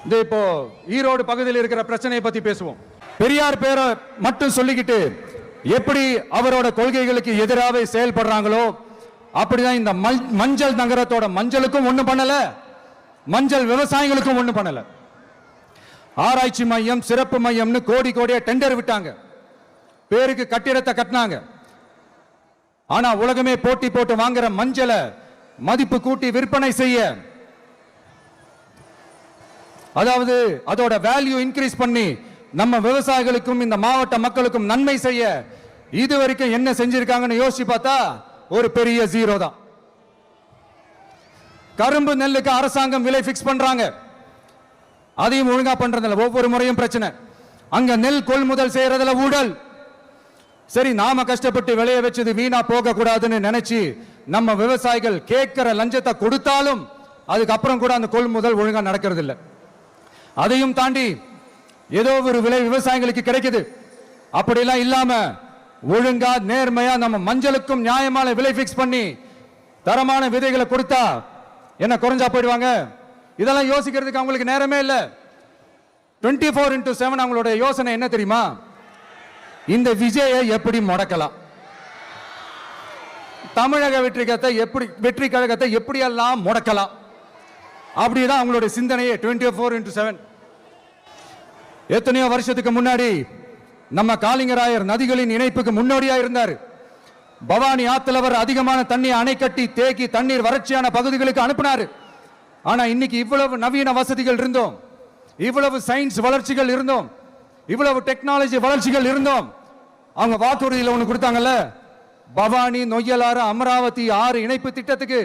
இப்போ ஈரோடு பகுதியில் இருக்கிற பிரச்சனையை பத்தி பேசுவோம். பெரியார் பேரை மட்டும் சொல்லிக்கிட்டு எப்படி அவரோட கொள்கைகளுக்கு எதிராக செயல்படுறாங்களோ அப்படிதான் இந்த மஞ்சள் நகரத்தோட மஞ்சளுக்கும் ஒண்ணு பண்ணல, மஞ்சள் விவசாயிகளுக்கும் ஒண்ணு பண்ணல. ஆராய்ச்சி மையம், சிறப்பு மையம்னு கோடி கோடியா டெண்டர் விட்டாங்க, பேருக்கு கட்டிடத்தை கட்டினாங்க. ஆனா உலகமே போட்டி போட்டு வாங்குற மஞ்சளை மதிப்பு கூட்டி விற்பனை செய்ய, அதாவது அதோட வேல்யூ இன்க்ரீஸ் பண்ணி நம்ம விவசாயிகளுக்கும் இந்த மாவட்ட மக்களுக்கும் நன்மை செய்ய இதுவரைக்கும் என்ன செஞ்சிருக்காங்கன்னு யோசிச்சு பார்த்தா ஒரு பெரிய ஜீரோ தான். கரும்பு நெல்லுக்கு அரசாங்கம் விலை பிக்ஸ் பண்றாங்க, அதையும் ஒழுங்கா பண்றதில்ல, ஒவ்வொரு முறையும் பிரச்சனை. அங்க நெல் கொள்முதல் செய்யறதுல ஊழல். சரி, நாம கஷ்டப்பட்டு விளைய வச்சது வீணா போக கூடாதுன்னு நினைச்சு நம்ம விவசாயிகள் கேட்கிற லஞ்சத்தை கொடுத்தாலும் அதுக்கப்புறம் கூட அந்த கொள்முதல் ஒழுங்கா நடக்கிறது இல்லை. அதையும் தாண்டி ஏதோ ஒரு விலை விவசாயிகளுக்கு கிடைக்குது. அப்படிலாம் இல்லாம ஒழுங்கா நேர்மையா நம்ம மஞ்சளுக்கும் நியாயமான விலை பிக்ஸ் பண்ணி தரமான விதைகளை கொடுத்தா என்ன குறைஞ்சா போயிடுவாங்க? இதெல்லாம் யோசிக்கிறதுக்கு அவங்களுக்கு நேரமே இல்லை. 24x7 அவங்களோட யோசனை என்ன தெரியுமா? இந்த விஜயை எப்படி முடக்கலாம், தமிழக வெற்றி கழகத்தை எப்படியெல்லாம் முடக்கலாம், அப்படிதான் அவங்களுடைய சிந்தனையே 24x7. எத்தனையோ வருஷத்துக்கு முன்னாடி நம்ம காளிங்கராயர் நதிகளின் இணைப்புக்கு முன்னோடியா இருந்தார். பவானி ஆத்துல வர அதிகமான தண்ணி அணை கட்டி தேக்கி தண்ணீர் வறட்சியான பகுதிகளுக்கு அனுப்பினார். ஆனா இன்னைக்கு இவ்வளவு நவீன வசதிகள் இருந்தோம், இவ்வளவு சயின்ஸ் வளர்ச்சிகள் இருந்தோம், இவ்வளவு டெக்னாலஜி வளர்ச்சிகள் இருந்தோம், அவங்க வாக்குறுதியில் ஒண்ணு கொடுத்தாங்கல்ல, பவானி நொய்யலாறு அமராவதி 6 இணைப்பு திட்டத்துக்கு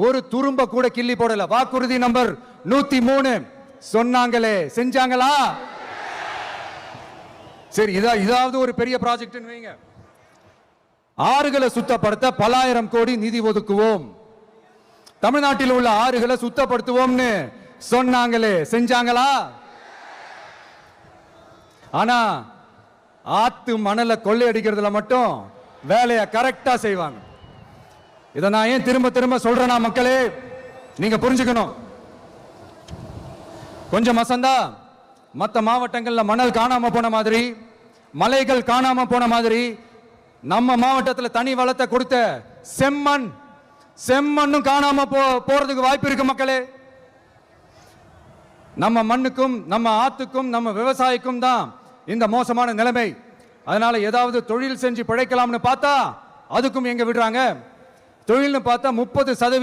ஒரு துரும்ப கூட கிள்ளி போடல. வாக்குறுதி நம்பர் 103 சொன்னாங்களே, செஞ்சாங்களா? சரி, இதாவது ஒரு பெரிய ப்ராஜெக்ட் வைங்க. ஆறுகளை சுத்தப்படுத்த பல ஆயிரம் கோடி நிதி ஒதுக்குவோம், தமிழ்நாட்டில் உள்ள ஆறுகளை சுத்தப்படுத்துவோம்னு சொன்னாங்களே, செஞ்சாங்களா? ஆனா ஆத்து மணலை கொள்ளையடிக்கிறதுல மட்டும் வேலையை கரெக்டா செய்வாங்க. இதை நான் ஏன் திரும்ப திரும்ப சொல்றேன்னா, மக்களே நீங்க புரிஞ்சுக்கணும். கொஞ்சம் மசந்தா மற்ற மாவட்டங்கள்ல மணல் காணாம போன மாதிரி, மலைகள் காணாம போன மாதிரி, நம்ம மாவட்டத்தில் தனி வளத்தை கொடுத்த செம்மண்ணும் காணாம போறதுக்கு வாய்ப்பு இருக்கு மக்களே. நம்ம மண்ணுக்கும் நம்ம ஆத்துக்கும் நம்ம விவசாயிக்கும் தான் இந்த மோசமான நிலைமை. அதனால ஏதாவது தொழில் செஞ்சு பிழைக்கலாம்னு பார்த்தா அதுக்கும் எங்க விடுறாங்க? தொழில்னு பார்த்தா 30%